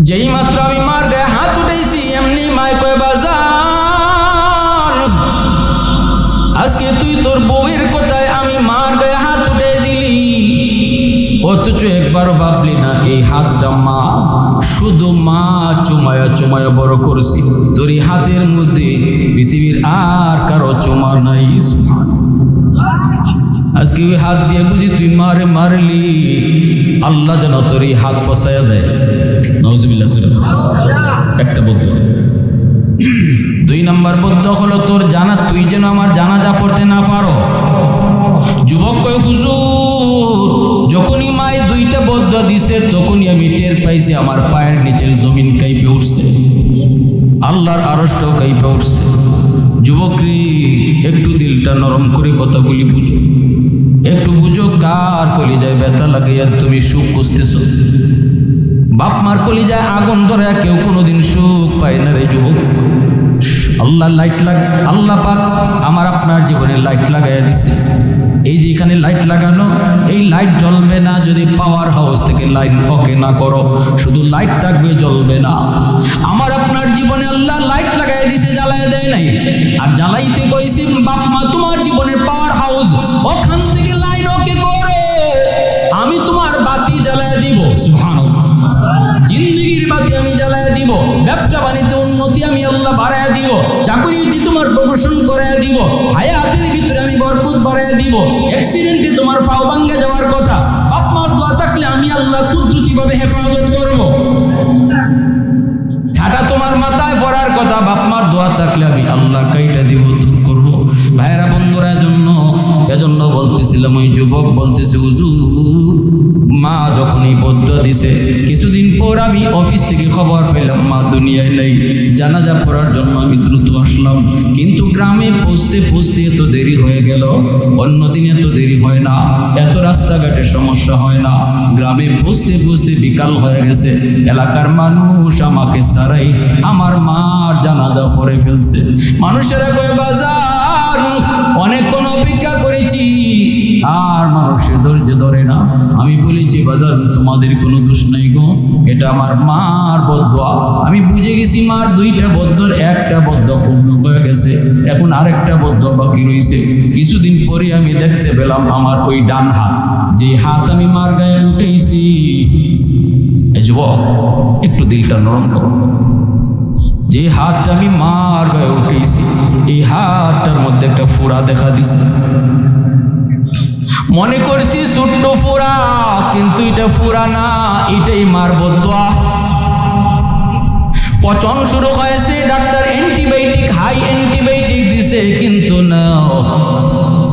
যেই মাত্র আমি মার গায়ে হাত উঠেছি এমনি মায় কয় বাজান আজকে তুই তোর বউয়ের কথায় আমি মার গায়ে হাত উঠে দিলি, অথচ একবারও ভাবলি না এই হাতটা মা, শুধু মা চুমায়া চুমায়া বড় করছি, তোর এই হাতের মধ্যে পৃথিবীর আর কারো চুমা নাই। আজকে ওই হাত দিয়ে বুঝি তুই মারে মারলি, আল্লাহ যেন তোর এই হাত ফসাইয়া দেয়। নাউজুবিল্লাহ। একটা বদ্ধ। 2 নম্বর বদ্ধ হলো তোর জানা, তুই যেন আমার জানাজা পড়তে না পারো। যুবক কয় হুজুর যখনই মায় 2টা বদ্ধ দিছে তখনই আমি টের পাইছি আমার পায়ের নিচের জমিন কাঁপে উঠছে, আল্লাহর আরশটাও কাঁপে উঠছে। যুবকরি একটু দিলটা নরম করে কথাগুলি বুঝো, একটু বুঝো কার কলিজায় ব্যথা লাগাইয়া তুমি সুখ খুঁজতেছ। বাপ মার কলিজায় আগুন ধরে কেউ কোনোদিন সুখ পায় না রে যুবক। আল্লাহ লাইট আল্লাহ পাক আমার আপনার জীবনে লাইট লাগাইয়া দিছে। এই যে এখানে লাইট লাগানো, এই লাইট জ্বলবে না যদি পাওয়ার হাউস থেকে লাইন ওকে না করো, শুধু লাইট থাকবে জ্বলবে না। আমার আপনার জীবনে আল্লাহ লাইট লাগাইয়া দিছে, জ্বালাইয়া দেয় নাই। আর জ্বালাইতে কইছি বাপ মা তোমার জীবনের পাওয়ার হাউস, ওখান থেকে লাইন ওকে করো, আমি তোমার বাতি জ্বালাইয়া দিব। সুবহানাল্লাহ। জিন্দেগির বাতি আমি জ্বালাইয়া দিব, ব্যবসা বাণিজ্যে উন্নতি আমি আল্লাহ বাড়াইয়া দিব, চাকরিতে তোমার প্রমোশন করাইয়া দিব, হায়াতের ভিতরে আমি বরকত বাড়াইয়া দিব। অ্যাক্সিডেন্টে তোমার পাও ভাঙ্গে যাওয়ার কথা, বাপ মার দোয়া থাকলে আমি আল্লাহ কুদরতিভাবে হেফাজত করব। ঠাটা তোমার মাথায় পড়ার কথা, বাপ মার দোয়া থাকলে আমি আল্লাহ কাইটা দিব, দূর করব। ভাইরা বন্ধুরা এজন্য বলতেছিলাম, ওই যুবক বলতেছে হুজুর মা যখন এই বদ্ধ দিছে, কিছুদিন পর আমি অফিস থেকে খবর পেলাম মা দুনিয়ায় নেই। জানাজা পড়ার জন্য আমি দ্রুত আসলাম, কিন্তু গ্রামে পৌঁছতে এত দেরি হয়ে গেল। অন্যদিন এত দেরি হয় না, এত রাস্তাঘাটে সমস্যা হয় না। গ্রামে পৌঁছতে বিকাল হয়ে গেছে। এলাকার মানুষ আমাকে ছাড়াই আমার মার জানাজা পড়ে ফেলছে। মানুষেরা কয় বাজার অনেকক্ষণ অপেক্ষা করেছি, আর মানুষের ধৈর্য ধরে না। আমি বলেছি বাজার তোমাদের কোনো দোষ নাই গো, এটা আমার মার বদদোয়া। আমি বুঝে গেছি মার 2টা বদ্ধর 1টা বদ্ধ পূর্ণ হয়ে গেছে, এখন আরেকটা বদ্ধ বাকি রয়েছে। কিছুদিন পরে আমি দেখতে পেলাম আমার ওই ডান হাত, যে হাত আমি মার গায়ে উঠেছি। এই যুবক একটু দিলটা নরম করো, যে হাতটা আমি মার গায়ে উঠেছি এই হাতটার মধ্যে একটা ফোড়া দেখা দিছে। মনে করছি ছোট্ট ফোড়া, কিন্তু এটা ফোড়া না, এটাই মার বদদোয়া। পচন শুরু হয়েছে, ডাক্তার অ্যান্টিবায়োটিক হাই অ্যান্টিবায়োটিক দিছে, কিন্তু না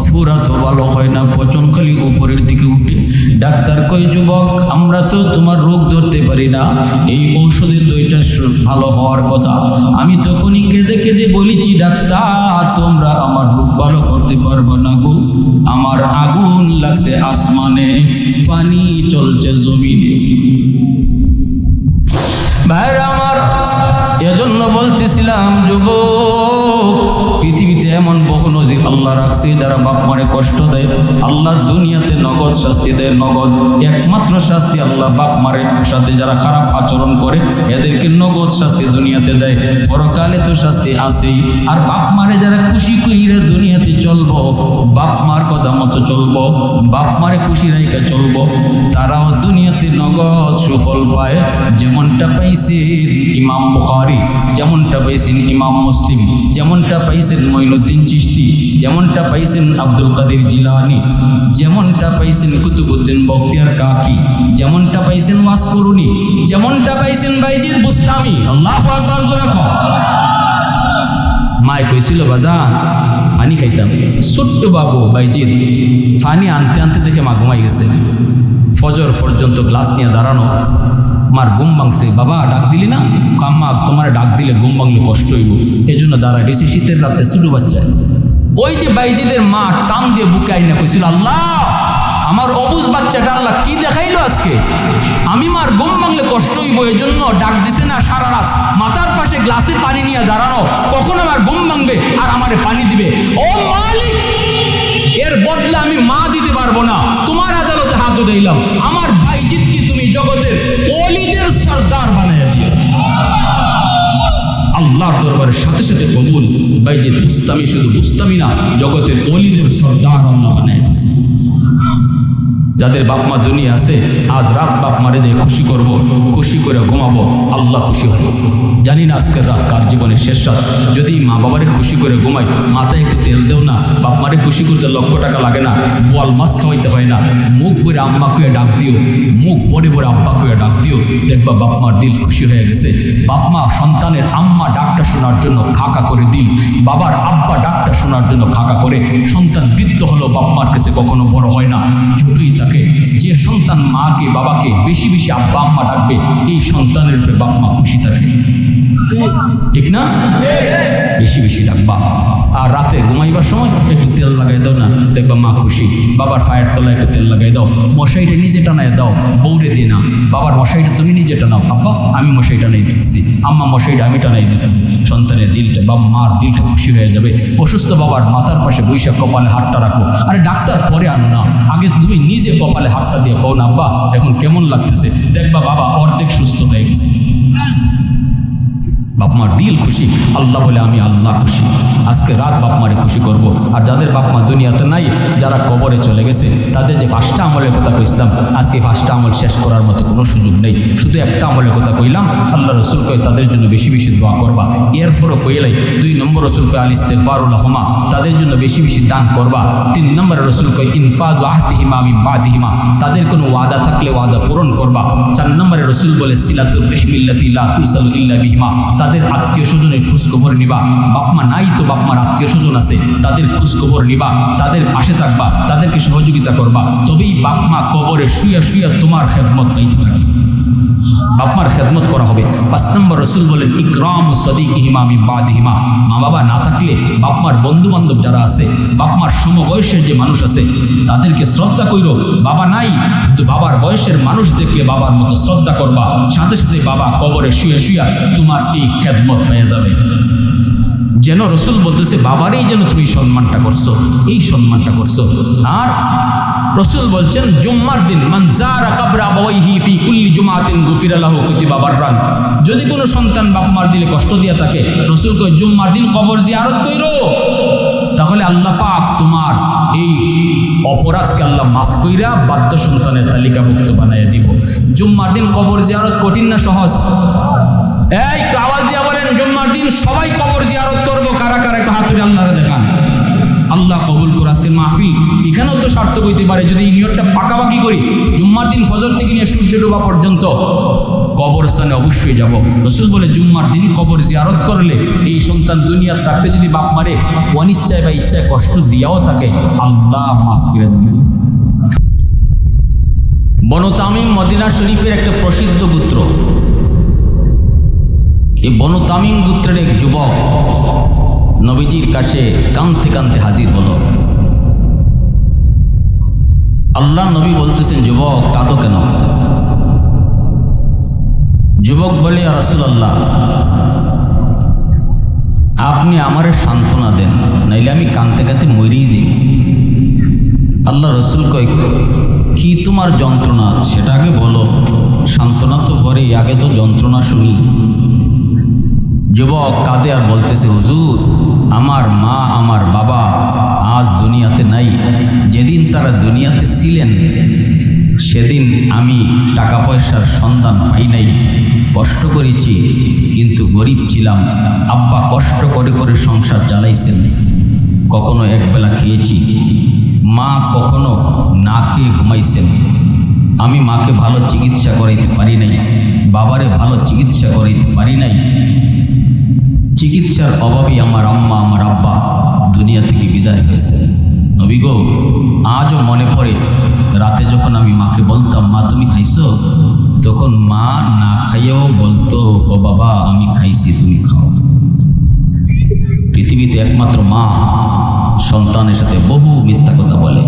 ফোড়া তো ভালো হয় না, পচন খালি উপরের দিকে উঠে। ডাক্তার কই যুবক আমরা তো তোমার রোগ ধরতে পারি না, এই ঔষধে তো এটা ভালো হওয়ার কথা। আমি তখনই কেঁদে কেঁদে বলেছি ডাক্তার তোমরা আমার রোগ ভালো করতে পারবে না গো, আমার আগুন লাগছে আসমানে, পানি চলছে জমিনে। ভাইরা আমার এজন্য বলতেছিলাম যুবক, পৃথিবীতে এমন বহু নজির আল্লাহ রাখছে যারা বাপ মারে কষ্ট দেয়, আল্লাহ দুনিয়াতে নগদ শাস্তি দেয়। নগদ একমাত্র শাস্তি আল্লাহ বাপ মারের সাথে যারা খারাপ আচরণ করে এদেরকে নগদ শাস্তি দুনিয়াতে দেয়, পরকালে তো শাস্তি আছেই। আর বাপ মারে যারা খুশি কইরা দুনিয়াতে চলবো, বাপ মার কথা মতো চলবো, বাপ মারে খুশি রাইকা চলবো, তারাও দুনিয়াতে নগদ সুফল পায়। যেমনটা পাইছেন ইমাম বুখারী, যেমনটা পাইছেন ইমাম মুসলিম, যেমনটা পাইছেন মঈনুদ্দিন চিশতি, যেমনটা পাইছেন আব্দুল কাদের জিলানী, যেমনটা পাইছেন কুতুবউদ্দিন বখতিয়ার কাকি, যেমনটা পাইছেন ওয়াসকুরুনি, যেমনটা পাইছেন বাইজিদ বুস্তামি। আল্লাহু আকবার জোরে কও। মায় কইছিল বাজান পানি খাইতাম, ছোট্ট বাবু বাইজিদ পানি আনতে আনতে দেখে মা ঘুমাই গেছে। ফজর পর্যন্ত গ্লাস নিয়ে দাঁড়ানো, মার ঘুম ভাঙছে। বাবা ডাক দিলি না? কাম্মা তোমার ডাক দিলে ঘুম ভাঙলে কষ্ট হইব, এই জন্য দাঁড়ায় রয়েছে। শীতের রাতে ছোটো বাচ্চায় ওই যে বাইজিদের মা টান দিয়ে বুকে আইনা কইছিল আল্লাহ আমার অবুজ বাচ্চাটা আল্লাহ কি দেখাইলো আজকে, আমি মার ঘুম ভাঙলে কষ্ট হইব, এই জন্য ডাক দিছে না সারা রাত মাথার পাশে গ্লাসে পানি নিয়ে দাঁড়ানো, কখন আমার ঘুম ভাঙবে আর আমারে পানি দিবে। ও মালিক এর বদলে আমি মা দিতে পারবো না, তোমার আদালতে হাত উঠাইলাম, আমার বাইজিদকে তুমি জগতের ওলিদের সর্দার বানাইয়া দিও। আল্লাহর দরবারের সাথে সাথে কবুল। বাইজিদ বুস্তামি শুধু বুস্তামি না, জগতের অলিদের সর্দার আল্লাহ বানায় দিয়েছে। যাদের বাপ মা দুনিয়া আছে, আজ রাত বাপ মারে যে খুশি করব, খুশি করে ঘুমাবো, আল্লাহ খুশি হয়। জানি না আজকের রাত কার জীবনের শেষ রাত। যদি মা বাবারে খুশি করে ঘুমাই, মাথায় একটু তেল দেও না, বাপ মারে খুশি করতে লক্ষ টাকা লাগে না, বোয়াল মাছ খাওয়াইতে হয় না, মুখ ভরে আম্মা কুয়ে ডাক দিও, মুখ ভরে ভরে আব্বা কুয়ে ডাক দিও, দেখবা বাপ মার দিল খুশি হয়ে গেছে। বাপ মা সন্তানের আম্মা ডাকটা শোনার জন্য খাকা করে দিল, বাবার আব্বা ডাকটা শোনার জন্য খাকা করে। সন্তান বৃদ্ধ হলো বাপ মার কাছে কখনো বড় হয় না, ছোটই থাকে। যে সন্তান মাকে বাবাকে বেশি বেশি আব্বা আম্মা ডাকবে, এই সন্তানের উপরে বাপ মা খুশি থাকে, ঠিক না? বেশি বেশি ডাকবা। আর রাতে ঘুমাইবার সময় একটু তেল লাগাই দাও না, দেখবা মা খুশি। বাবার ফায়ের তলায় একটু তেল লাগাই দাও, মশাইটা নিজে টানায় দাও, বৌরে দিয়ে না। বাবার মশাইটা তুমি নিজে টানাও, আব্বা আমি মশাই টানাই দিচ্ছি, আম্মা মশাইটা আমি টানাই দিচ্ছি। সন্তানের দিলটা বা মার দিলটা খুশি হয়ে যাবে। অসুস্থ বাবার মাথার পাশে বৈশাখ কপালে হাতটা রাখো। আরে ডাক্তার পরে আনো না, আগে তুমি নিজে কপালে হাতটা দিয়ে কও না, আব্বা এখন কেমন লাগতেছে, দেখবা বাবা অর্ধেক সুস্থ হয়ে গেছে। বাপ মার দিল খুশি, আল্লাহ বলে আমি আল্লাহ খুশি। আজকে রাত বাপ মারে খুশি করব। আর যাদের বাপ মা দুনিয়াতে নাই, যারা কবরে চলে গেছে, তাদের যে 5টা আমলের কথা কইছিলাম, আজকে 5টা আমল শেষ করার মতো কোনো সুযোগ নেই। শুধু একটা আমলের কথা কইলাম, আল্লাহ রসুল কয় তাদের জন্য বেশি বেশি দোয়া করবা। এরপরও কইলাই 2 নম্বর রসুল কয় আল ইস্তিগফারুল লাহুমা, তাদের জন্য বেশি বেশি দান করবা। 3 নম্বরে রসুল কয় ইনফাযু আহদিহিমা মিন বাদিহিমা, তাদের কোনো ওয়াদা থাকলে ওয়াদা পূরণ করবা। 4 নম্বরে রসুল বলে সিলাতুর রহিমিল্লাতি লা তুসালু ইল্লা বিহিমা, তাদের আত্মীয় স্বজনের খোঁজখবর নিবা। বাপমা নাই তো বাপমার আত্মীয় স্বজন আছে, তাদের খোঁজখবর নিবা, তাদের পাশে থাকবা, তাদেরকে সহযোগিতা করবা। তবেই বাপমা কবরে শুয়া শুয়া তোমার খেদমত পাইতে থাকবে, বাপমার খেদমত করা হবে। 5 নম্বর রসুল বলেন ইকরামু সাদিকিহিমা মিন বাদিহিমা, মা বাবা না থাকলে বাপমার বন্ধু বান্ধব যারা আছে, বাপমার সমবয়সের যে মানুষ আছে, তাদেরকে শ্রদ্ধা কইরো। বাবা নাই কিন্তু বাবার বয়সের মানুষ দেখলে বাবার মতো শ্রদ্ধা করবা, সাথে সাথে বাবা কবরে শুয়ে শুয়া তোমার এই খেদমত পেয়ে যাবে। যেন রসুল বলতেছে বাবারই যেন তুমি সম্মানটা করছো, এই সম্মানটা করছো। আর রসুল বলছেন জুম্মার দিন মান যারা কবর আবাওয়াইহি ফি কুল্লি জুমাতিন গুফিরা লাহু কুতিবা বাররান, যদি কোনো সন্তান বাপ মার দিলে কষ্ট দিয়া থাকে, রসুল কয় জুম্মার দিন কবর জিয়ারত কইরো, তাহলে আল্লাহ পাক তোমার এই অপরাধকে আল্লাহ মাফ কইরা বাধ্য সন্তানের তালিকাভুক্ত বানাইয়া দিব। জুম্মার দিন কবর জিয়ারত কঠিন না সহজ? এই আওয়াজ দিয়া বলেন জুম্মার দিন সবাই কবর জিয়ারত করবো। কারা কারা একটু হাত তুলে আল্লাহরে দেখান। আল্লাহ কবুল করে আজকের মাহফিল এখানেও তো সার্থক হইতে পারে যদি এই নিয়তটা পাকাপাকি করি। জুম্মার দিন ফজর থেকে নিয়ে সূর্য ডোবা পর্যন্ত কবরস্থানে অবশ্যই যাব। রসুল বলে জুম্মার দিন কবর জিয়ারত করলে এই সন্তান দুনিয়ার থাকতে যদি বাপ মারে অনিচ্ছায় বা ইচ্ছায় কষ্ট দিয়াও থাকে, আল্লাহ মাফ করে দেবেন। বনু তামিম মদিনা শরীফের একটা প্রসিদ্ধ গোত্র। এই বনু তামিম গোত্রের এক যুবক নবীজির কাছে কাঁদতে কাঁদতে হাজির হলো। আল্লাহ নবী বলতেছেন যুবক কাঁদো কেন? যুবক বলে ইয়া রাসূলুল্লাহ আপনি আমারে সান্ত্বনা দেন, নাইলে আমি কাঁদতে কাঁদতে মরেই যাই। আল্লাহ রসুল কয় কি তোমার যন্ত্রণা সেটা আগে বলো, সান্ত্বনা তো পরে, আগে তো যন্ত্রণা শুনি। যুবক কাঁদে আর বলতেছে হুজুর আমার মা আমার বাবা আজ দুনিয়াতে নাই, যেদিন তারা দুনিয়াতে ছিলেন সেদিন আমি টাকা পয়সার সন্ধান পাই নাই, কষ্ট করেছি কিন্তু গরিব ছিলাম। আব্বা কষ্ট করে করে সংসার চালাইছেন, কখনো একবেলা খেয়েছি, মা কখনো না খেয়ে ঘুমাইছেন। আমি মাকে ভালো চিকিৎসা করাইতে পারি নাই, বাবারে ভালো চিকিৎসা করাইতে পারি নাই। চিকিৎসার অভাবেই আমার আম্মা আমার আব্বা দুনিয়া থেকে বিদায় হয়েছে। নবী গো আজও মনে পড়ে রাতে যখন আমি মাকে বলতাম মা তুমি খাইছো, তখন মা না খাইয়েও বলতো ও বাবা আমি খাইছি তুমি খাও। পৃথিবীতে একমাত্র মা সন্তানের সাথে বহু মিথ্যা কথা বলে,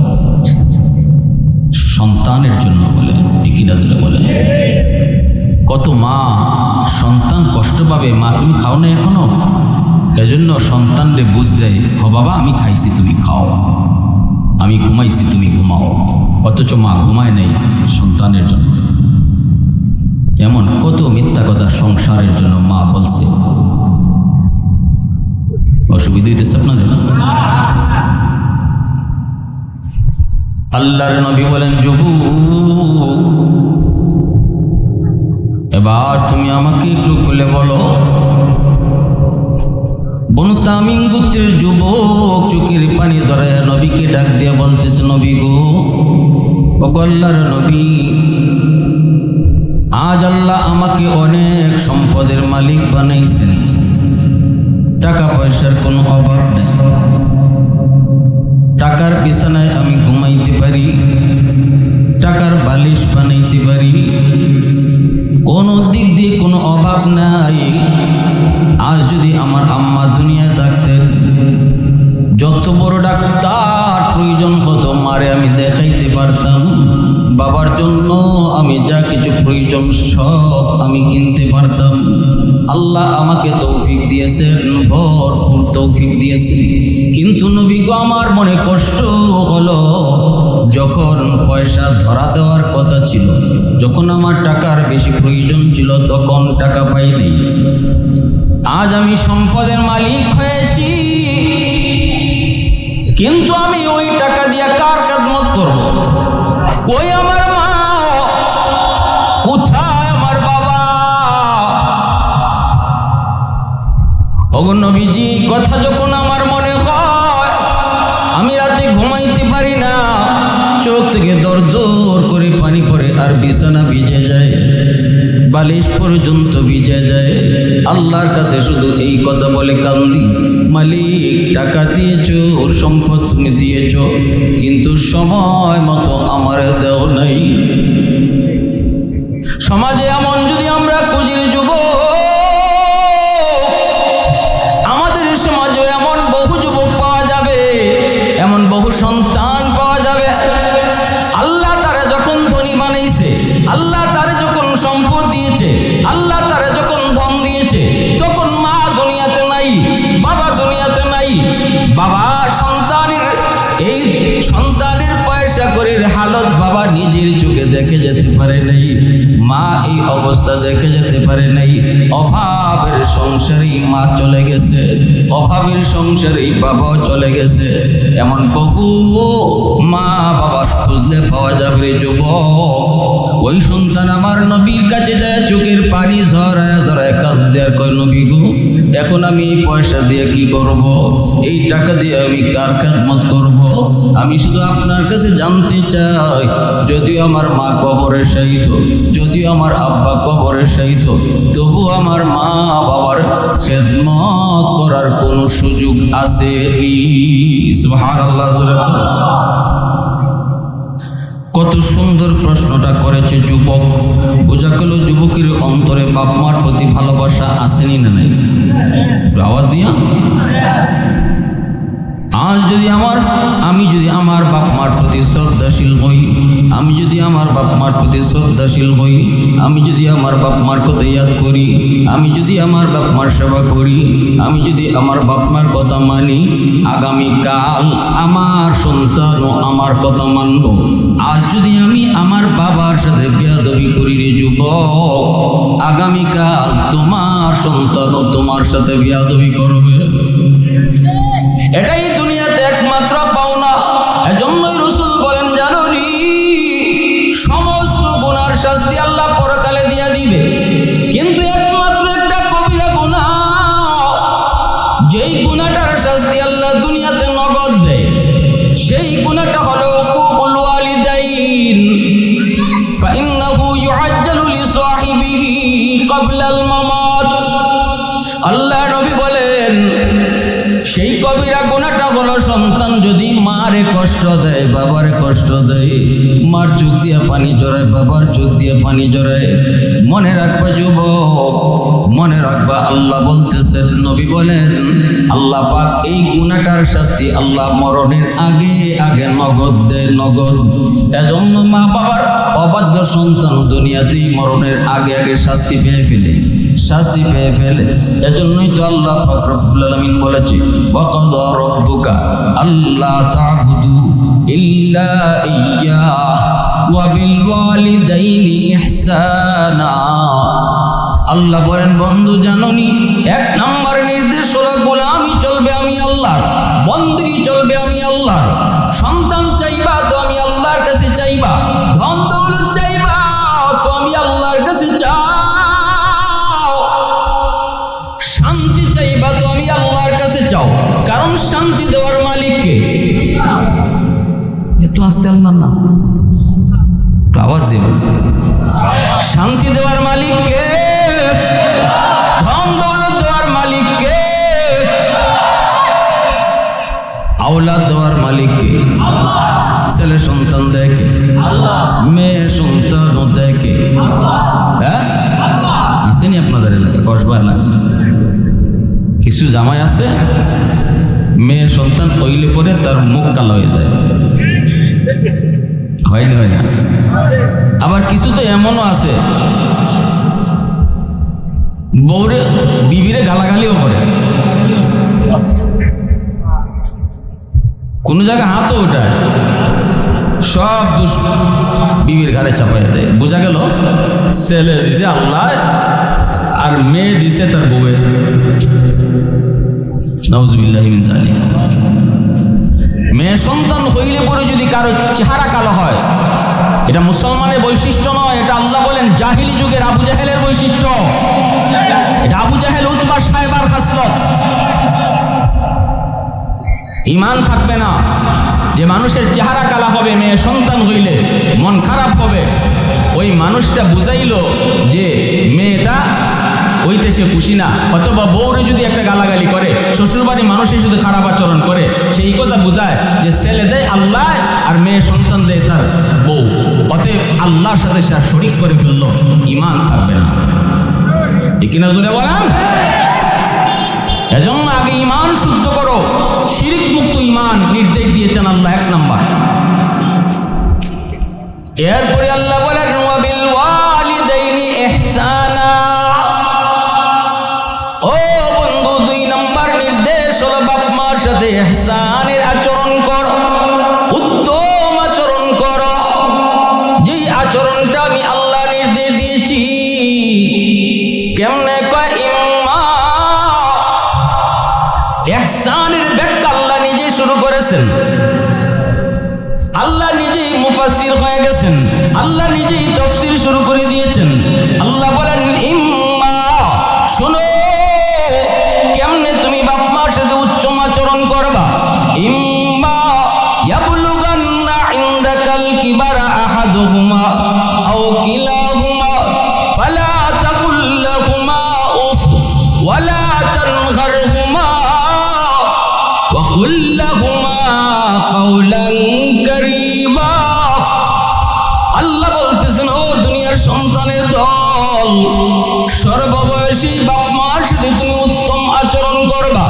সন্তানের জন্য বলে, ঠিকই নাজলে বলে। কত মা সন্তান কষ্ট পাবে, মা তুমি খাও না এখনো, এজন্য সন্তানরে বুঝ দেয় ও বাবা আমি খাইছি তুমি খাও, আমি ঘুমাইছি তুমি ঘুমাও। অথচ মা ঘুমায় নাই সন্তানের জন্য। এমন কত মিথ্যা কথা সংসারের জন্য মা বলছে। অসুবিধা হইতেছে আপনাদের? আল্লাহর নবী বলেন, যুবক এবার তুমি আমাকে একটু খুলে বলো। বনু তামিম গোত্রের যুবক চোখের পানি ধরে নবীকে ডাক দিয়ে বলতেছে, নবী গো, ওগো আল্লাহর নবী, আজ আল্লাহ আমাকে অনেক সম্পদের মালিক বানাইছেন, টাকা পয়সার কোনো অভাব নেই, টাকার বিছানায় আমি ঘুমাইতে পারি, টাকার বালিশ বানাইতে পারি, কোনো দিক দিয়ে কোনো অভাব নাই। আজ যদি আমার আম্মা দুনিয়া থাকতেন, যত বড় ডাক্তার প্রয়োজন হতো মারে আমি দেখাইতে পারতাম, বাবার জন্য আমি যা কিছু প্রয়োজন সব আমি কিনতে পারতাম। আল্লাহ আমাকে তৌফিক দিয়েছেন, ভরপুর তৌফিক দিয়েছেন। কিন্তু নবী গো, আমার মনে কষ্ট হলো, যখন পয়সা ধরা দেওয়ার কথা ছিল, যখন আমার টাকার বেশি প্রয়োজন ছিল, তখন টাকা পাইনি। আজ আমি সম্পদের মালিক হয়েছি, কিন্তু আমি ওই টাকা দিয়ে কার খেদমত করব? কই আমার মা, কোথায় আমার বাবা? ওগো নবীজি, কথা যখন আমার মনে হয়, আমি রাতে ঘুমাইতে পারি না, চোখ থেকে দর দর করে পানি পড়ে, আর বিছানা ভিজে যায়, বালিশ পর্যন্ত ভিজে যায়। আল্লাহর কাছে শুধু এই কথা বলে কান্দি, মালিক টাকা দিয়েছ, সম্পদ তুমি দিয়েছ, কিন্তু সময় মতো আমার দেও নাই। সমাজে এমন যদি আমরা খুঁজির যুবক, আমাদের সমাজে এমন বহু যুবক পাওয়া যাবে, এমন বহু সন্তান পাওয়া যাবে। আল্লাহ তারা যখন ধনী বানাইছে, আল্লাহ তারা যখন সম্পদ দিয়েছে, আল্লাহ তারা যখন ধন দিয়েছে, তখন মা দুনিয়াতে নাই, বাবা দুনিয়াতে নাই। বাবা এই সন্তানের পয়সা করির হালত বাবা নিজের চোখে দেখে যেতে পারে নাই, মা এই অবস্থা দেখে যেতে পারে নাই। অভাবের সংসারেই মা চলে গেছে, অভাবের সংসারেই বাবাও চলে গেছে। এমন বহু মা বাবা খুঁজলে পাওয়া যাবে যুবক। ওই সন্তান আমার নবীর কাছে যায়, চোখের পানি ঝরায় ঝরায় কাঁদে, আর কয়, নবী গো, এখন আমি এই পয়সা দিয়ে কি করব? এই টাকা দিয়ে আমি কার খেদমত করব? আমি শুধু আপনার কাছে জানতে চাই, যদিও আমার মা কবরে শায়িত, যদিও আমার আব্বা কবরে শায়িত, তবু আমার মা বাবার খেদমত করার কোনো সুযোগ আছে? সুবহানাল্লাহ। কত সুন্দর প্রশ্নটা করেছে যুবক। বোঝা গেল যুবকের অন্তরে বাপ মার প্রতি ভালোবাসা আসেনি না নাই? আওয়াজ দিয়া। আজ যদি আমি যদি আমার বাপ মার প্রতি শ্রদ্ধাশীল হই, আমি যদি আমার বাপ মার প্রতি শ্রদ্ধাশীল হই, আমি যদি আমার বাপ মার কথা ইয়াদ করি, আমি যদি আমার বাপ মার সেবা করি, আমি যদি আমার বাপ মার কথা মানি, আগামীকাল আমার সন্তানও আমার কথা মানব। আজ যদি আমি আমার বাবার সাথে বেয়াদবি করি রে যুবক, আগামীকাল তোমার সন্তানও তোমার সাথে বেয়াদবি করবে। এটাই দুনিয়াতে একমাত্র পাওনা। এজন্যই রাসূল বলেন, জানোনি সমস্ত গুনার শাস্তি আল্লাহ পরকালে দিয়া দিবে, কিন্তু একমাত্র একটা কবিরা গুনাহ, যেই গুনাহটার শাস্তি আল্লাহ দুনিয়াতে নগদ দেয়, সেই গুনাহটা হলো উকুকুল ওয়ালিদাইন। ফাইন্নাহু ইউআজ্জালু লিসাহিবিহি ক্বাবলাল মামাত। আল্লাহ নবী বলেন, সেই কবিরা গুনাহটা হলো সন্তান যদি মারে কষ্ট দেয়, বাবারে কষ্ট দেয়, মার চোখ দিয়ে পানি জড়ায়, বাবার চোখ দিয়ে পানি জড়ায়। মনে রাখবা যুবক, মনে রাখবা, আল্লাহ বলতেছেন, নবী বলেন, আল্লাহ পাক এই গুনাহটার শাস্তি আল্লাহ মরণের আগে আগে নগদ দেয়, নগদ। এজন্য মা বাবার অবাধ্য সন্তান দুনিয়াতেই মরণের আগে আগে শাস্তি পেয়ে ফেলে, শাস্তি পেয়ে ফেলে। এজন্যই তো আল্লাহ পাক রব্বুল আলামিন বলেছে, ওয়াকাদা রাব্বুকা আল্লা তা'বুদু ইল্লা ইয়্যাহু ওয়া বিল ওয়ালিদাইনি ইহসানা। আল্লাহ বলেন, বন্ধু জানোনি, এক নম্বর নির্দেশ হলো গোলামি চলবে আল্লাহর, বন্দেগী চলবে আমি আল্লাহর, সন্তান চাইবা তো আমি আল্লাহর কাছে চাইবা, ধন দৌলত চাইবা তো আমি আল্লাহর কাছে চাও, শান্তি চাইবা তো আমি আল্লাহর কাছে চাও। কারণ শান্তি দেওয়ার মালিককে, এত আস্তে আল্লাহ না, একটু আওয়াজ দেব, শান্তি দেওয়ার মালিককে, ধন দৌলত দেওয়ার মালিককে, আওলাদ দেওয়ার মালিককে, ছেলে সন্তান দেখে, মেয়ে সন্তানও দেখে, হ্যাঁ আসেনি আপনাদের এলাকায়, কসবা এলাকায় কিছু জামাই আছে, মেয়ে সন্তান হইলে পরে তার মুখ কালো হয়ে যায়, হয়নি হয় না। আবার কিছু তো এমনও আছে বউরে বিবিরে গালাগালিও করে, কোনো জায়গায় হাতও ওঠায়, সব দোষ বিবির ঘাড়ে চাপাই দেয়। বোঝা গেল ছেলে দিছে আল্লাহ আর মেয়ে দিছে তার বউয়ে। নাউজুবিল্লাহি মিন যালিক। মেয়ে সন্তান হইলে পরে যদি কারো চেহারা কালো হয়, এটা মুসলমানের বৈশিষ্ট্য নয়, এটা আল্লাহ বলেন জাহিলি যুগের আবু জাহেলের বৈশিষ্ট্য। এটা আবু জাহেল উতবা সাহেবার খাসলত। ঈমান থাকবে না, যে মানুষের চেহারা কালা হবে মেয়ে সন্তান হইলে মন খারাপ হবে, ওই মানুষটা বুঝাইল যে মেয়েটা হইতে সে খুশি না। অথবা বউরে যদি একটা গালাগালি করে, শ্বশুরবাড়ি মানুষের শুধু খারাপ আচরণ করে, সেই কথা বুঝায় যে ছেলে দেয় আল্লাহ আর মেয়ে সন্তান দেয় তার বউ, অতএব আল্লাহর সাথে সে শরীক করে ফেলল, ঈমান থাকবে না। ঠিক কিনা জোরে বলেন? এজন্য আগে ঈমান শুদ্ধ করো, শিরিক মুক্ত ঈমান নির্দেশ দিয়েছেন আল্লাহ 1 নম্বর। এরপরে আল্লাহ বলেন ওয়াবিল ওয়ালিদাইনি ইহসানা। ও বন্ধু, 2 নম্বর নির্দেশ হলো বাপ মার সাথে ইহসানের আচরণ করো, উত্তম আচরণ করো। যেই আচরণটা আমি আল্লাহ নির্দেশ দিয়েছি, কেমনে কয় ইম্মা, ইহসানের ব্যাখ্যা আল্লাহ নিজে শুরু করেছেন, আল্লাহ নিজেই মুফাসসির হয়ে গেছেন, আল্লাহ নিজেই তাফসীর শুরু করে দিয়েছেন। আল্লাহ বলেন ইম্মা, শোনো কেমনে তুমি বাপ মার সাথে উত্তম আচরণ করবা। ইম্মা ইয়াবলুগান্না ইনদাকাল কিবারা আহাদুহুমা আও কিলাহুমা ফালা তাকুল লাহুমা উফ ওয়ালা তানহারহুমা ওয়া কুল লাহুমা কাওলান কারীমা। আল্লাহ বলতেছেন, ও দুনিয়ার সন্তানের দল, সর্ববয়সী বাপ মার সাথে তুমি উত্তম আচরণ করবা।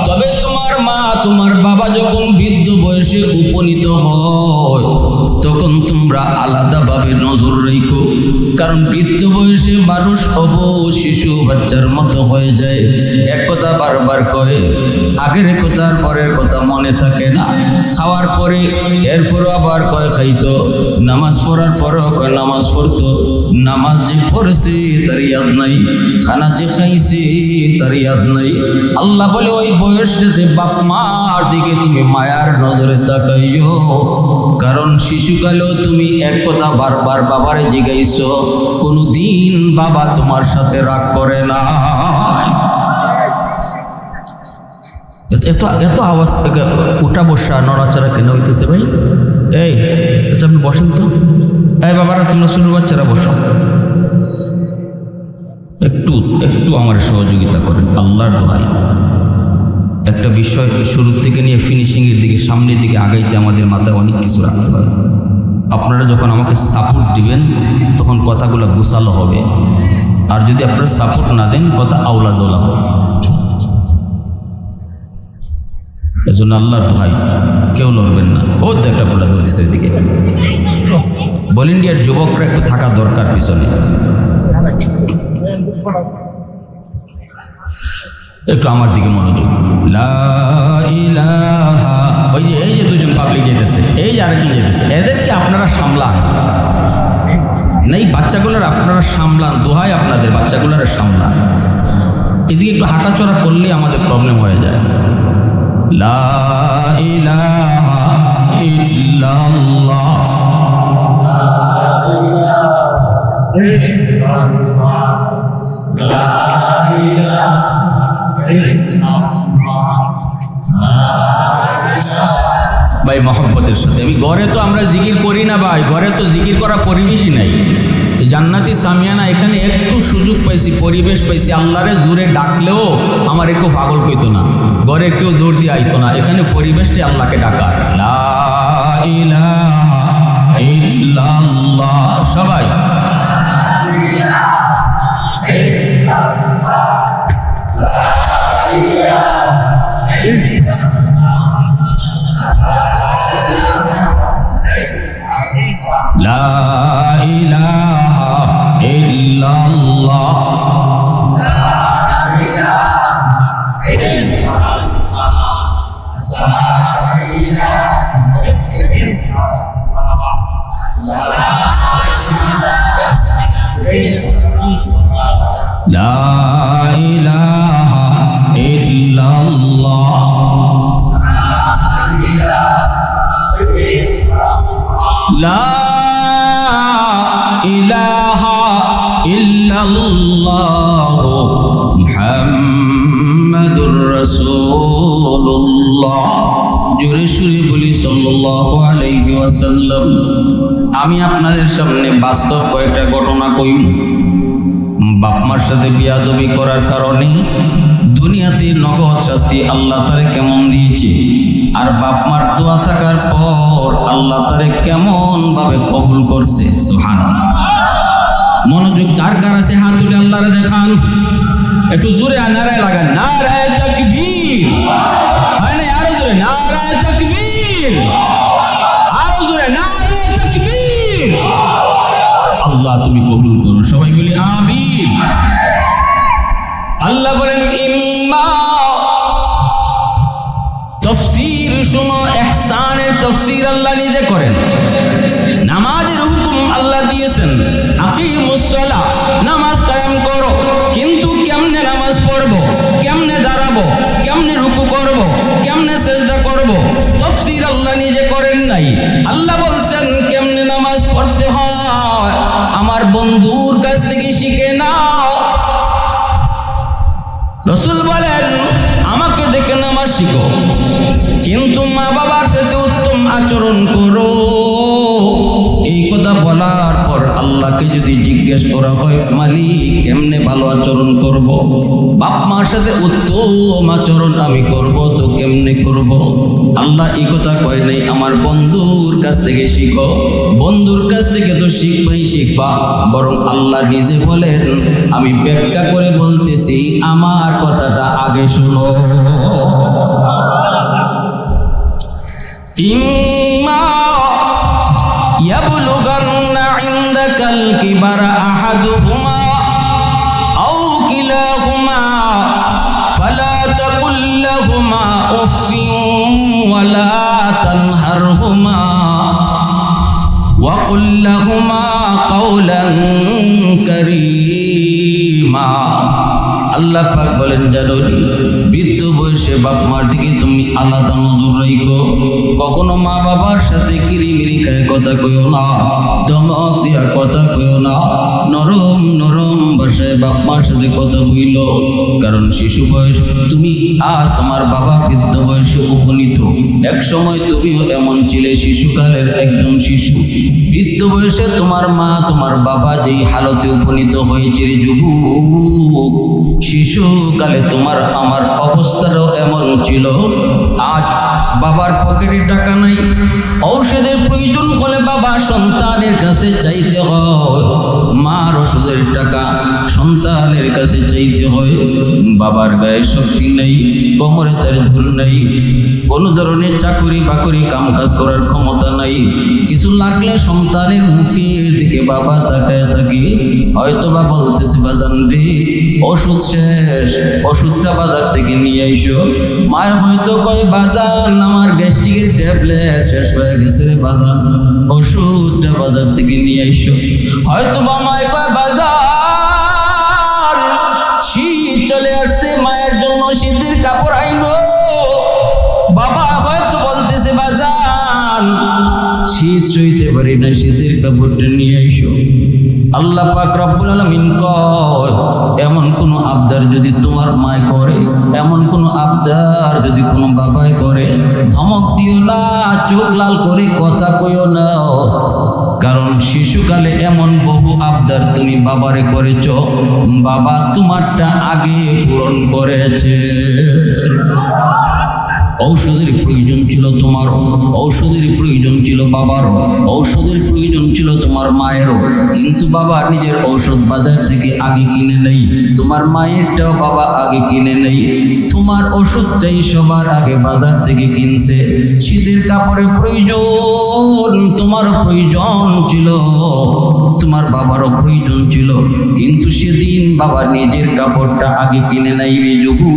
তবে তোমার মা তোমার বাবা যখন বৃদ্ধ বয়সে উপনীত হয়, তখন তোমরা আলাদাভাবে নজর রেখো, কারণ বৃদ্ধ বয়সে মানুষ শিশু বাচ্চার মতো হয়ে যায়। এক কথা বারবার কয়ে, আগের কথার পরের কথা মনে থাকে না, খাওয়ার পরে এরপরও আবার কয় খাইতো, নামাজ পড়ার পরেও কয় নামাজ পড়তো, নামাজ যে পড়েছে তার ইয়াদ নাই, খানা যে খাইছে তার ইয়াদ নাই। আল্লাহ বলে ওই বয়সটাতে বাপ মার দিকে তুমি মায়ার নজরে তাকাইও, কারণ শিশুকালেও তুমি এক কথা বারবার বাবারে জিগাইছো, কোনোদিন বাবা তোমার সাথে রাগ করে না। এত আওয়াজ, উঠা বসা নড়াচড়া কেন হইতেছে ভাই? এই আপনি বসেন তো। এই বাবারা তোমরা ছোট বাচ্চারা বসো, একটু আমার সহযোগিতা করেন, আল্লাহর দোহাই। একটা বিষয় শুরু থেকে নিয়ে ফিনিশিংয়ের দিকে, সামনের দিকে আগাইতে আমাদের মাথায় অনেক কিছু রাখতে হয়। আপনারা যখন আমাকে সাপোর্ট দিবেন তখন কথাগুলো গোছালো হবে, আর যদি আপনারা সাপোর্ট না দেন কথা আওলা জোলা হবে। এজন্য আল্লাহর ভাই কেউ লড়বেন না। ও তো একটা বলে ধরতেছে এদিকে। বল ইন্ডিয়ার যুবকরা একটু থাকা দরকার পিছনে, একটু আমার দিকে মনোযোগ। লা ইলাহা, ওই যে এই যে দুজন পাবলিক যেতেছে, এই যে আরেকজন যেতেছে, এদেরকে আপনারা সামলান না, এই বাচ্চাগুলোর আপনারা সামলান, দোহাই আপনাদের বাচ্চাগুলোর সামলান। এদিকে একটু হাঁটাচড়া করলে আমাদের প্রবলেম হয়ে যায়। লা ইলাহা ইল্লাল্লাহ। ভাই মহব্বতের সাথে আমি ঘরে তো আমরা জিকির করি না ভাই, ঘরে তো জিকির করা পরিবেশই নাই। জান্নাতি সামিয়ানা এখানে একটু সুযোগ পাইছি, পরিবেশ পাইছি, আল্লাহরে জোরে ডাকলেও আমার একটু পাগল পেত না, ঘরে কেউ দৌড় দিয়ে আইতো না, এখানে পরিবেশটি আল্লাহকে ডাকার। লা ইলাহা ইল্লাল্লাহ সবাই। লা ইলাহা ইল্লাল্লাহ। লা ইলাহা ইল্লাল্লাহ। লা ইলাহা ইল্লাল্লাহ মুহাম্মাদুর রাসূলুল্লাহ। জোরে সুরে বলি সাল্লাল্লাহু আলাইহি ওয়াসাল্লাম। আমি আপনাদের সামনে বাস্তব কয়েকটা ঘটনা কইব। বাপ মার সাথে বিয়াদবি করার কারণে দুনিয়াতে নগদ শাস্তি আল্লাহ তারে কেমন দিয়েছে, আর বাপ মার দোয়া থাকার পর আল্লাহ তারে কেমন ভাবে কবুল করছে। সুবহানাল্লাহ। মনোযোগ কার কার আছে হাত তুলে আল্লাহরে দেখান, একটু জোরে নারায়ে লাগান। নারায়ে তাকবীর। হয় না? আরো জোরে নারায়ে তাকবীর, আরো জোরে নারায়ে তাকবীর। আল্লাহ তুমি কবুল করো, সবাই বলি আমিন। আল্লাহ বলেন ইম্মা, তাফসীর শুনো, ইহসানের তাফসীর আল্লাহ নিজে করেন। নামাজের হুকুম আল্লাহ দিয়েছেন, আকিমুস সালাহ, নামাজ কায়েম করো। কিন্তু কেমনে নামাজ পড়বো, কেমনে দাঁড়াবো, কেমনে রুকু করব, কেমনে সিজদা করব, তাফসীর আল্লাহ নিজে করেন নাই। আল্লাহ বলছেন কেমনে নামাজ পড়তে হয় আমার বন্ধুর কাছ থেকে শিখে নাও। রাসূল বলেন আমাকে দেখে নামাজ শিখো, কিন্তু মা বাবার সাথে উত্তম আচরণ করো। এই কথা বলার পর আল্লাহকে যদি জিজ্ঞেস করা হয় মালিক কেমনে ভালো আচরণ করব, বাপ মার সাথে উত্তম আচরণ আমি করব তো কেমনে করব? আল্লাহ এই কথা কয় নাই আমার বন্ধুর কাছ থেকে শিখো। বন্ধুর কাছ থেকে তো শিখবা, বরং আল্লাহ নিজে বলেন আমি ব্যাখ্যা করে বলতেছি, আমার কথাটা আগে শুনো। ইম্মা ইয়াবলুগান্না ইনদাকাল কিবারা আহাদুহুমা আও কিলাহুমা ফালা তাকুল লাহুমা উফফিন ওয়ালা তানহারহুমা ওয়া কুল লাহুমা কাওলান কারীমা। আল্লাহ পাক বলেন জানো বৃদ্ধ বয়সে বাপ মার দিকে তুমি আলাদা নজর রাখো। কখনো মা বাবার সাথে কিরিমিরি খায় কথা কইও না, ধমক দিয়া কথা কইও না, নরম নরম ভাষায় বাপ মার সাথে কথা বইল। কারণ শিশু বয়স, তুমি আজ তোমার বাবা বৃদ্ধ বয়সে উপনীত, এক সময় তুমিও এমন ছিলে শিশুকালের একদম শিশু। বৃদ্ধ বয়সে তোমার মা তোমার বাবা যেই হালতে উপনীত হয়েছে রে যুবক, শিশুকালে তোমার আমার অবস্থাটাও এমন ছিল। আজ বাবার পকেটে টাকা নাই, ঔষধের প্রয়োজন হলে বাবা সন্তানের কাছে চাইতে হয়, মার ওষুধের টাকা সন্তানের কাছে চাইতে হয়। বাবার গায়ে শক্তি নেই, কোমরে তার ধুর নেই, কোনো ধরনের চাকুরি বাকুরি কাম কাজ করার ক্ষমতা নাই। কিছু লাগলে সন্তানের মুখের দিকে বাবা তাকায় থাকে, হয়তো বা বলতেছে বাজান রে ওষুধ শেষ, ওষুধটা বাজার থেকে নিয়ে আইসো। মায় হয়তো কয় বাজান আমার গ্যাস্ট্রিকের ট্যাবলেট শেষ হয়ে গেছে রে বাজান, ওষুধটা বাজার থেকে নিয়ে আইসো। হয়তো বা মায় কয় বাজার শীত চলে আসছে, মায়ের জন্য শীতের কাপড় আইনো। বাবা হয়তো বলতেছে বাজান শীত সইতে পারি না, শীতের কাপড়টা নিয়ে এসো। আল্লাহ পাক রব্বুল আলামিন কয় এমন কোন আবদার যদি তোমার মায় করে, এমন কোন আবদার যদি কোনো বাবায় করে, ধমক দিও না, চোখ লাল করে কথা কইও না, কারণ শিশুকালে এমন বহু আবদার তুমি বাবারে করেছ, বাবা তোমারটা আগে পূরণ করেছে। ঔষধের প্রয়োজন ছিল তোমার, ঔষধের প্রয়োজন ছিল বাবার, ঔষধের প্রয়োজন ছিল তোমার মায়েরও, কিন্তু বাবা নিজের ঔষধ বাজার থেকে আগে কিনে নেই, তোমার মায়েরটাও বাবা আগে কিনে নেই, তোমার ওষুধটাই সবার আগে বাজার থেকে কিনছে। শীতের কাপড়ের প্রয়োজন তোমারও প্রয়োজন ছিল, তোমার বাবারও প্রয়োজন ছিল, কিন্তু সেদিন বাবা নিজের কাপড়টা আগে কিনে নাই রে যুবু,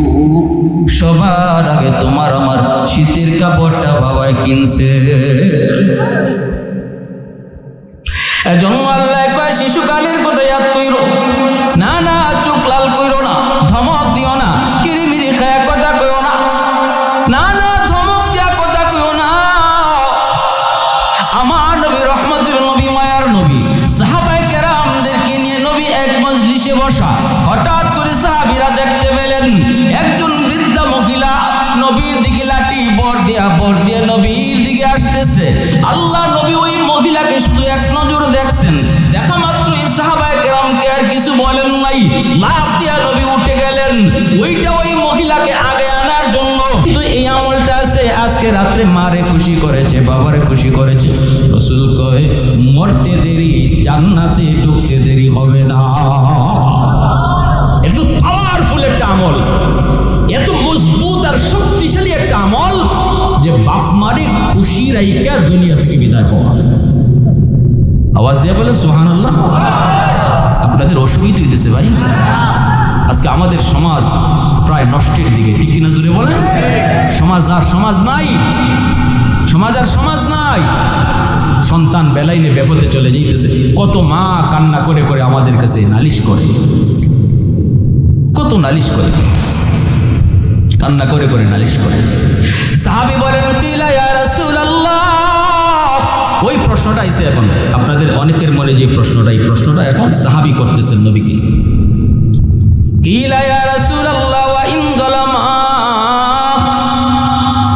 সবার আগে তোমার আমার শীতের কাপড়টা বাবাই কিনছে। এজন্য আল্লাহ কয় শিশুকালের কথা ইয়াদ কইরো না, না চোখ লাল কইরো না, ধমক দিও না, কিরিমিরি খায়া কথা কইও না, না না ধমক দিয়া কথা কইও না। আমার নবী রহমতের নবী, মায়ার নবী, সাহাবায়ে কেরামদেরকে নিয়ে নবী এক মজলিসে বসা, হঠাৎ করে সাহাবীরা দেখতে পেলেন একজন বৃদ্ধা মহিলা নবীর দিকে লাঠি বর দিয়ে নবীর দিকে আসতেছে। আল্লাহ নবী ওই মহিলাকে শুধু এক নজর দেখছেন, দেখা মাত্র এই সাহাবায়ে কেরামকে আর কিছু বলেন নাই, লাফ দিয়া নবী উঠে গেলেন ওইটা ওই মহিলাকে আগে আনার জন্য। কিন্তু এই আমলটা আছে আজকে রাত্রে মারে খুশি করেছে, বাবারে খুশি করেছে। রাসূল কয় মরতে দেরি, জান্নাতে ঢুকতে দেরি হবে না। এত পাওয়ারফুল একটা আমল, এত মজবুত আর শক্তিশালী একটা আমল যে বাপ মারে খুশি রাইকা দুনিয়া থেকে বিদায় হওয়া। আওয়াজ দিয়ে বলে সুবহানাল্লাহ। আপনাদের অসুবিধা হইতেছে ভাই, আজকে আমাদের সমাজ প্রায় নষ্টের দিকে, ঠিক কিনা জুড়ে বলেন? সমাজ আর সমাজ নাই, সমাজ আর সমাজ নাই। সন্তান বেলাইনে বেফতে চলে যাইতেছে, কত মা কান্না করে করে আমাদের কাছে নালিশ করে, কত নালিশ করে, কান্না করে করে নালিশ করে। সাহাবী বলেন কিলা ইয়া রাসূলুল্লাহ, ওই প্রশ্নটা আইছে এখন আপনাদের অনেকের মনে যে প্রশ্নটা, এই প্রশ্নটা এখন সাহাবী করতেছেন নবীকে। কিলা ইয়া রাসূলুল্লাহ ওয়া ইন যালামা,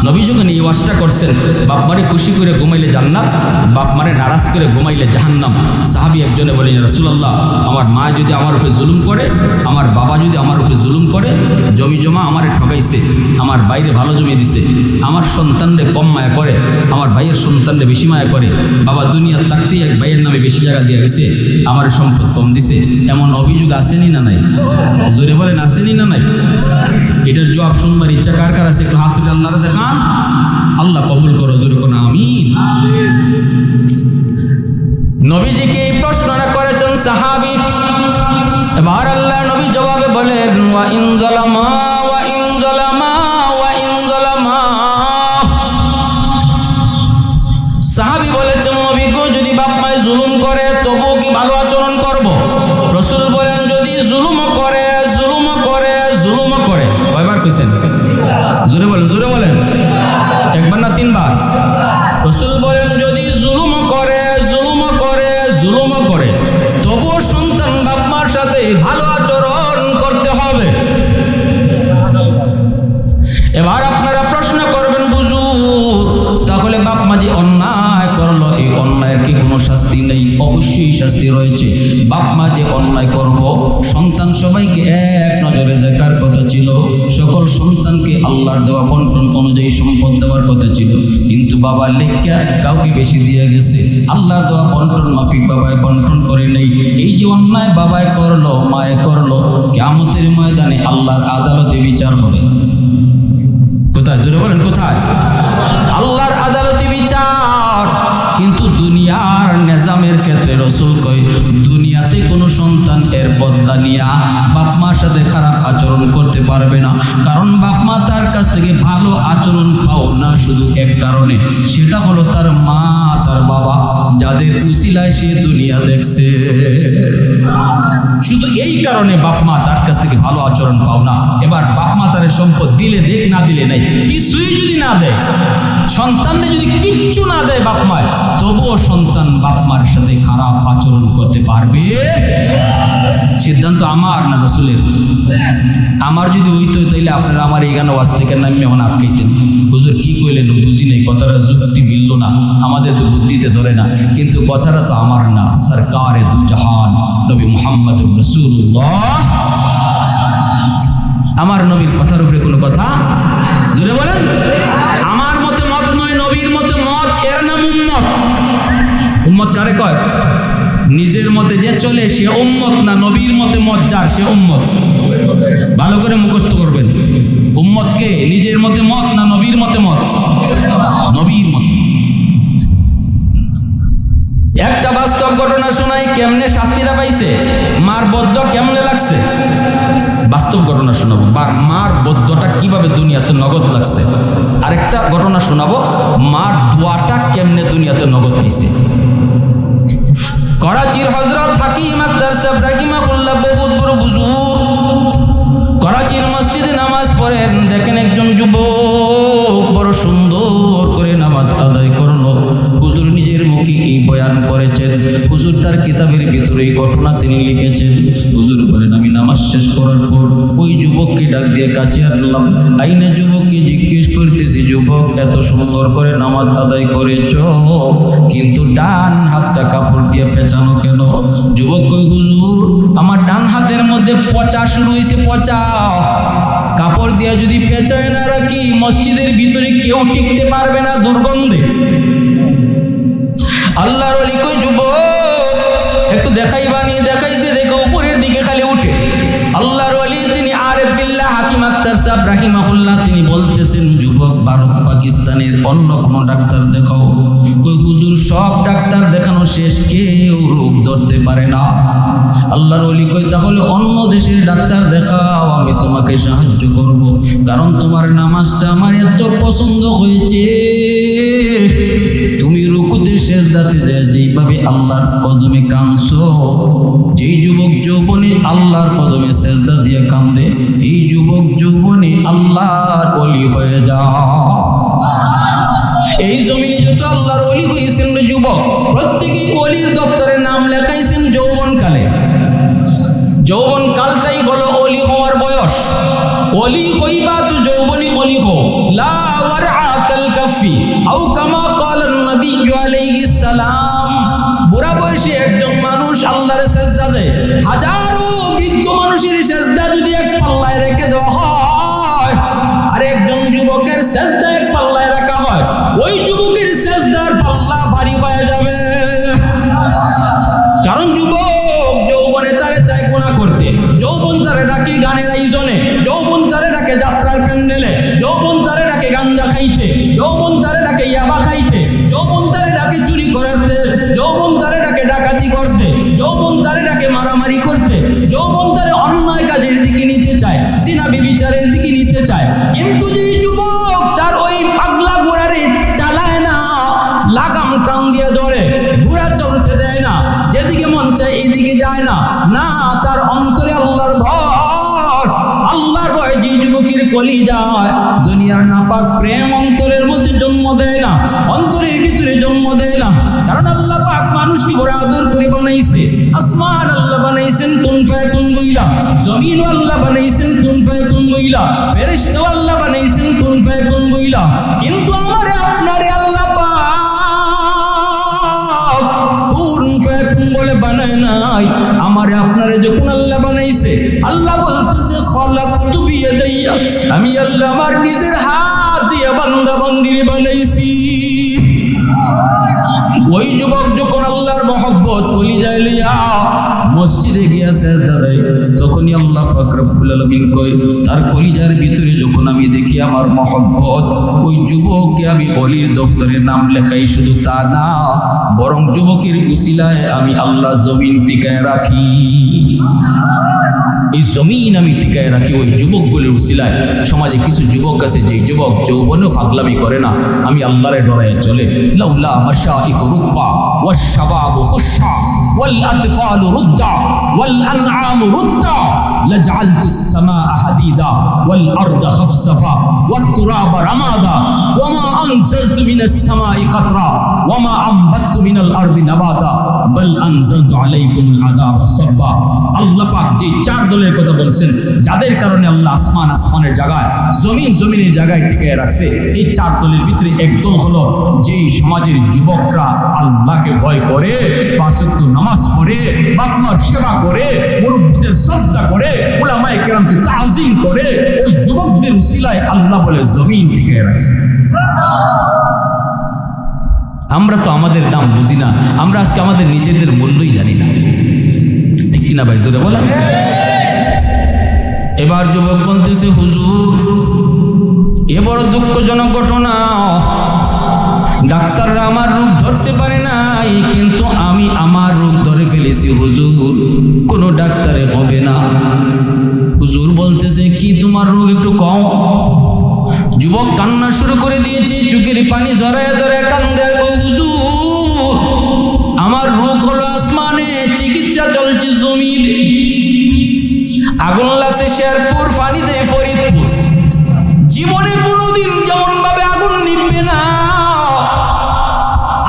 নবী যখন এই ওয়াজটা করছেন বাপ মারে খুশি করে ঘুমাইলে জান্নাত, বাপ মারে নারাজ করে ঘুমাইলে জাহান্নাম। সাহাবী একজনে বলেন রাসূলুল্লাহ আমার মা যদি আমার উপরে জুলুম করে, আমার বাবা যদি আমার উপরে জুলুম করে, জমি জমা আমারে ঠকাইছে, আমার বাইরে ভালো জমি দিছে, আমার সন্তানরে কম মায়া করে, আমার ভাইয়ের সন্তানরে বেশি মায়া করে, বাবা দুনিয়ার থাকতেই এক ভাইয়ের নামে বেশি জায়গা দিয়ে গেছে, আমার সম্পদ কম দিছে, এমন অভিযোগ আসেনি না নাই? জোরে বলেন আসেনি না নাই? এটার জবাব শুনবার ইচ্ছা কার কার আছে? একটু হাত তুলে আল্লাহরে দেখান। আল্লাহ কবুল করো, জোরে কোন আমিন। নবীজিকে এই প্রশ্নটা করেছেন সাহাবী, এবার আল্লাহ নবী জবাবে বলেন ওয়া ইন যালামা ওয়া ইন যালামা ওয়া ইন যালামা। সাহাবী বলেছেন নবী গো যদি বাপ মায়ে জুলুম করে তবুও কি ভালো আচরণ করব? রাসূল বলেন যদি জুলুম করে, জুলুম করে, জুলুম করে। কয়বার কইছেন? জোরে বলেন, জোরে বলেন। একবার না তিনবার? রাসূল বলেন যদি জুলুম করে, জুলুম করে, জুলুম করে, তবুও সন্তান বাপ মার সাথে ভালো আচরণ করতে হবে। এবার আপনারা প্রশ্ন করবেন হুজুর তাহলে বাপ মা যে অন্যায় করলো, এই অন্যায়ের কি কোনো শাস্তি নেই? অবশ্যই শাস্তি রয়েছে। বাপ মা যে অন্যায় করব, সন্তান সবাইকে এক নজরে দেখার কথা ছিল, সকল সন্তানকে আল্লাহর দেওয়া বন্টন অনুযায়ী সম্পদ দেওয়ার কথা ছিল, কিন্তু বাবা লেখা কাউকে বেশি দিয়ে গেছে, আল্লাহর দেওয়া বন্টন মাফিক বাবায় বন্টন করে নেই। এই যে অন্যায় বাবায় করলো, মায়ে করলো, কিয়ামতের ময়দানে আল্লাহর আদালতে বিচার হবে। কোথায়? জোরে বলেন কোথায়? আল্লাহর আদালতে বিচার। কিন্তু দুনিয়ার নিজামের ক্ষেত্রে রাসূল কয় দুনিয়াতে কোনো সন্তান এর বদলা নিয়া বাপ মার সাথে খারাপ আচরণ করতে পারবে না, কারণ বাপ মা তার কাছ থেকে ভালো আচরণ পাও না শুধু এক কারণে, সেটা হলো তার মা তার বাবা যাদের উসিলায় সে দুনিয়া দেখছে। শুধু এই কারণে বাপ মা তার কাছ থেকে ভালো আচরণ পাও না। এবার বাপ মা তার সম্পদ দিলে দেখ, না দিলে নাই, কিছুই যদি না দেয়, সন্তানদের যদি কিচ্ছু না দেয় বাপ মায়, তবুও সন্তান বাপ মার সাথে খারাপ আচরণ করতে পারবে। সিদ্ধান্ত আমার না রাসূলের? আমার যদি হইতো তাইলে আপনারা আমার এইখানে ওয়াজ থেকে নামিয়ে এখন আটকাইতেন, হুজুর কি কইলেন বুঝি নাই, কথাটা যুক্তি মিলল না, আমাদের তো বুদ্ধিতে ধরে না, কিন্তু কথাটা তো আমার না, সরকারে দু জাহান নবী মুহাম্মদুর রাসূলুল্লাহ, আমার নবীর কথার উপরে কোনো কথা জোরে বলেন। আমার মতে মত নয়, নবীর মতে মত, এর নাম উম্মত। উম্মত কারে কয়? নিজের মতে যে চলে সে উম্মত না, নবীর মতে মত যার সে উম্মত। ভালো করে মুখস্থ করবেন, উম্মত কে? নিজের মতে মত না নবীর মতে মত? নবীর মত। একটা বাস্তব ঘটনা শোনাই, কেমনে শাস্তিটা পাইছে, মার বদ্ধ কেমনে লাগছে, বাস্তব ঘটনা শোনাবো। মার বদ্ধটা কিভাবে দুনিয়াতে নগদ লাগছে। আরেকটা ঘটনা শোনাবো, মার দোয়াটা কেমনে দুনিয়াতে নগদ পাইছে। করাচির হযরত হাকিম আখতার সাহেব রাহিমাহুল্লাহ বহুত বড় বুজুর্গ, করাচির মসজিদে নামাজ পড়েন, দেখেন একজন যুবক বড় সুন্দর করে নামাজ আদায় করলো। হুজুর নিজের মুখে এই বয়ান করেছেন, হুজুর তার কিতাবের ভিতরে এই ঘটনা তিনি লিখেছেন। হুজুর বলেন আমি নামাজ শেষ করার পর ওই যুবককে ডাক দিয়ে কাছে আনলাম, আইনা যুবককে জিজ্ঞেস করতেছি, যুবক এত সুন্দর করে নামাজ আদায় করেছ, কিন্তু ডান হাতটা কাপড় দিয়ে পেঁচানো কেন? যুবক কই, হুজুর আমার ডান হাতের মধ্যে পচা শুরু হয়েছে, পচা। কাপড় দিয়ে যদি পেঁচায় না রাখি মসজিদের ভিতরে কেউ টিকতে পারবে না দুর্গন্ধে। আল্লাহর ওলি কই, যুবক একটু দেখাই বানিয়ে দেখাইছে, দেখো উপরের দিকে খালি উঠে। আল্লাহর ওলি তিনি আরেফ বিল্লাহ হাকিম আখতার সাহেব রাহিমাহুল্লাহ তিনি বলতেছেন, যুবক ভারত পাকিস্তানের অন্য কোনো ডাক্তার দেখাও। কই হুজুর সব ডাক্তার দেখানো শেষ, কেউ রোগ ধরতে পারে না। আল্লাহর ওলি কই, তাহলে অন্য দেশের ডাক্তার দেখাও, আমি তোমাকে সাহায্য করব, কারণ তোমার নামাজটা আমার এত পছন্দ হয়েছে। তুমি রুকুতে সেজদাতে যায় যেইভাবে আল্লাহর কদমে কাঁদছো, যেই যুবক যৌবনে আল্লাহর কদমে সেজদা দিয়ে কাঁদে, এই যুবক যৌবনে আল্লাহর ওলি হয়ে যাও। এই জমিনে যত আল্লাহর ওলি হয়েছেন যুবক, প্রত্যেকেই ওলির দপ্তরে নাম লেখাইছেন যৌবনকালে। যৌবনকালটাই হলো ওলি হওয়ার বয়স। ওলি হইবা তো যৌবনে ওলি হও, লা ওয়ারআকাল কাফি আও কামা ক্বালান নবী আলাইহিস সালাম। বুড়া বয়সে একজন মানুষ আল্লাহর সেজদা দেয়, হাজারো বৃদ্ধ মানুষের সেজদা যদি এক পাল্লায় রেখে দেওয়া হয়, আর একজন যুবকের সেজদা এক পাল্লায় রাখা হয়, ওই যুবকের সেজদার পাল্লা ভারী হয়ে যাবে। কারণ যুবক যৌবনে তারে চাই গুনাহ করতে, যৌবন তারে ডাকে গানের আয়োজনে, যৌবন তারে ডাকে যাত্রার প্যান্ডেলে, যৌবন তারে ডাকে গাঞ্জা খাইতে, যৌবন তারে ডাকে ইয়াবা খাইতে, যৌবন তারে ডাকে চুরি করতে, যৌবন তারে ডাকে ডাকাতি করতে, যৌবন তারে ডাকে মারামারি করতে, যৌবন তারে অন্যায় কাজের দিকে নিতে চায়, জিনা ব্যভিচারের দিকে নিতে চায়। কিন্তু যে যুবক তার ওই পাগলা ঘোড়ারে চালায় না, লাগাম টান দিয়ে ধরে, ঘোড়া চলতে দেয় না, যেদিকে মন চায় এদিকে যায় না, না তার অন্তরে আল্লাহর ভয়, আল্লাহর ভয় যে যুবকের কলি যায়, দুনিয়ার নাপাক প্রেম অন্তরের মধ্যে জন্ম দেয় না, অন্তরের ভিতরে জন্ম দেয় না। কারণ আল্লাহ পাক মানুষকে বড় আদর করে বানাইছে। আসমান আল্লাহ বানাইছেন কুন ফায়াকুন বইলা, জমিন আল্লাহ বানাইছেন কুন ফায়াকুন বইলা, ফেরেশতা আল্লাহ বানাইছেন কুন ফায়াকুন বইলা। কিন্তু আমারে আপনারে আল্লাহ পাক কুন ফায়াকুন বলে বানায় নাই। আমারে আপনারে যখন আল্লাহ বানাইছে, আল্লাহ বলতেছে খলাকতু বিয়াদাইয়া, আমি আল্লাহ আমার নিজের হাত দিয়ে বান্দা বান্দিরে বানাইছি। ওই যুবক যখন আল্লাহর মহব্বত কলিজায় লইয়া মসজিদে গিয়া সেজদা দেয়, তখনই আল্লাহ পাক রব্বুল আলামিন কয় তার কলিজার ভিতরে যখন আমি দেখি আমার মহব্বত, ওই যুবককে আমি অলির দফতরে নাম লেখাই। শুধু তা না, বরং যুবকের উসিলায় আমি আল্লাহ জমিন টিকায় রাখি। এই জমিন আমি টিকায় রাখি ওই যুবকগুলির উসিলায়। সমাজে কিছু যুবক আছে যে যুবক যৌবনেও ফাগলামি করে না, আমি আল্লাহরে ডরায় চলে। লাউলা মাশাইখু রুক্কা ওয়াশ শাবাবু খুশা ওয়াল আতফালু রুদ্দা ওয়াল আনআমু রুদ্দা লাজআলতু আস-সামাআ হাদিদা ওয়াল আরদা খাফসাফা ওয়াত তুরাবা রামাদা ওয়ামা আনজালতু মিনাস সামাই কাতরা ওয়ামা আমবাততু মিনাল আরদি নাবাতা বাল আনজালতু আলাইকুমুল আযাবা সাব্বা। আল্লাহ পাক যে চার দলের কথা বলছেন, যাদের কারণে আল্লাহ আসমান আসমানের জায়গায়, জমিন জমিনের জায়গায় টিকিয়ে রাখছে, এই চার দলের ভিতরে একদল হলো যেই সমাজের যুবকরা আল্লাহকে ভয় করে, পাঁচ ওয়াক্ত নামাজ পড়ে, বাপ মার সেবা করে, মুরব্বিদের শ্রদ্ধা করে, উলামায়ে কেরামকে তাজিম করে, ওই যুবকদের উসিলায় আল্লাহ বলে জমিন টিকিয়ে রাখছে। আমরা তো আমাদের দাম বুঝি না, আমরা আজকে আমাদের নিজেদের মূল্যই জানি না, ঠিক কিনা ভাই? জোরে বলেন। এবার যুবক বলতেছে, হুজুর এ বড় দুঃখজনক ঘটনা, ডাক্তাররা আমার রোগ ধরতে পারে নাই, কিন্তু আমি আমার রোগ ধরে ফেলেছি হুজুর, কোনো ডাক্তারে হবে না। হুজুর বলতেছে, কি তোমার রোগ একটু কম? যুবক কান্না শুরু করে দিয়েছে, চোখের পানি ঝরায় ঝরায় কান্দে আর কয়, হুজুর আমার রোগ হলো আসমানে, চিকিৎসা চলছে জমিনে। আগুন লাগছে শেরপুর, পানি দেয় ফরিদপুর, জীবনে কোনোদিন যেমন ভাবে আগুন নিবে না।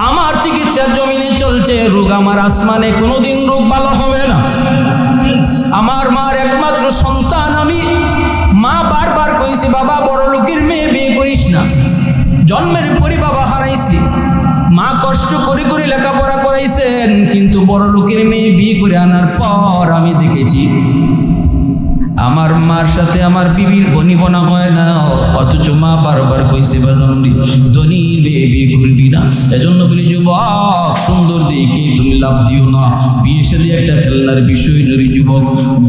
আমার চিকিৎসা জমিনে চলছে, রোগ আমার আসমানে, কোনোদিন রোগ ভালো হবে না। আমার মার একমাত্র সন্তান আমি, মা বারবার কইছি বাবা বড় লোকের মেয়ে বিয়ে করিস না, জন্মের পরই বাবা হারাইছি। মা কষ্ট করে করে লেখাপড়া করাইছেন, কিন্তু বড় লোকের মেয়ে বিয়ে করে আনার পর আমি দেখেছি আমার মার সাথে আমার বিবির বনিবনা হয় না, অথচ মা বারবার কইছে বাজানরি ধনীর মেয়ে বিয়ে করবি না। এজন্য বলি যুবক, সুন্দর দেখে তুমি লাভ দিও না। বিয়ে শাদী একটা খেলনার বিষয় নয় যুবক,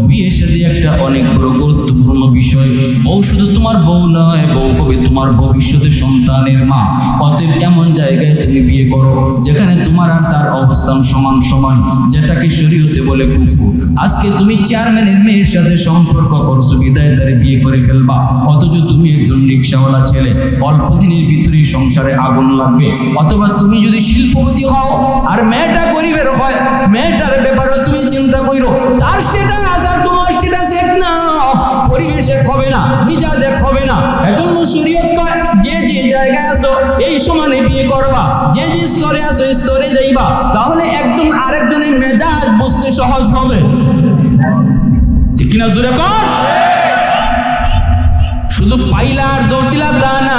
বিয়ে শাদী একটা অনেক বড় গুরুত্বপূর্ণ বিষয়। বউ শুধু তোমার বউ নয়, বউ হবে তোমার ভবিষ্যতের সন্তানের মা। অতএব এমন জায়গায় তুমি বিয়ে করো যেখানে তোমার আর তার অবস্থান সমান সমান, যেটাকে শরীয়তে বলে কুফর। আজকে তুমি চেয়ারম্যানের মেয়ের সাথে সম্পর্ক করছো বিদায় তারে বিয়ে করে ফেলবা, অথচ তুমি একজন রিক্সাওয়ালা ছেলে, অল্প দিনের ভিতরেই সংসারে আগুন লাগবে। অথবা তুমি যদি শিল্পপতি হও আর মেয়েটা গরিবের হয়, মেয়েটার ব্যাপারে তুমি চিন্তা করো, তার স্ট্যাটাস আর তোমার স্ট্যাটাস এক না, পরিবেশ এক হবে না, মিজাজ এক হবে না। এজন্য শরীয়ত কয় যে যে জায়গায় আছো এই সমানে বিয়ে করবা, যে যে স্তরে আছো স্তরে যাইবা, তাহলে একজন আরেকজনের মেজাজ বুঝতে সহজ হবে, ঠিক কিনা? জোরে কর। শুধু পাইলা আর দৌড় দিলা তা না,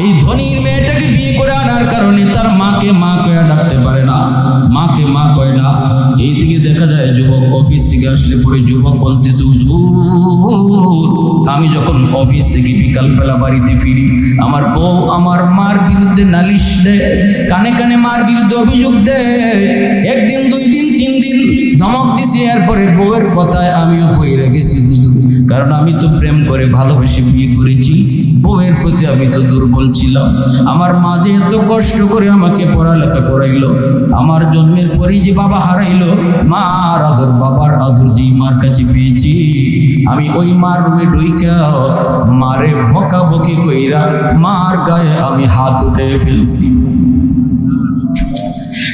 এই ধনীর মেয়েটাকে বিয়ে করে আনার কারণে তার মাকে মা কয়া ডাকতে পারে না, মাকে মা কয় না। এই দিকে দেখা যায় যুবক অফিস থেকে আসলে পরে যুবক বলতেছে, হুজুর আমি যখন অফিস থেকে বিকালবেলা বাড়িতে ফিরি, আমার বউ আমার মার বিরুদ্ধে নালিশ দেয়, কানে কানে মার বিরুদ্ধে অভিযোগ দেয়, একদিন দুই দিন তিন দিন ধমক দিছি, এরপরে বউয়ের কথায় আমিও পইরা গেছি হুজুর, কারণ আমি তো প্রেম করে ভালোবেসে বিয়ে করেছি, বউয়ের প্রতি আমি তো দুর্বল ছিলাম। আমার মা যে এত কষ্ট করে আমাকে পড়ালেখা করাইলো, আমার জন্মের পরেই যে বাবা হারাইলো, মার আদর বাবার আদর যেই মার কাছে পেয়েছি, আমি ওই মার রুমে ঢুইকা মারে বকাবকি কইরা মার গায়ে আমি হাত উঠে ফেলছি।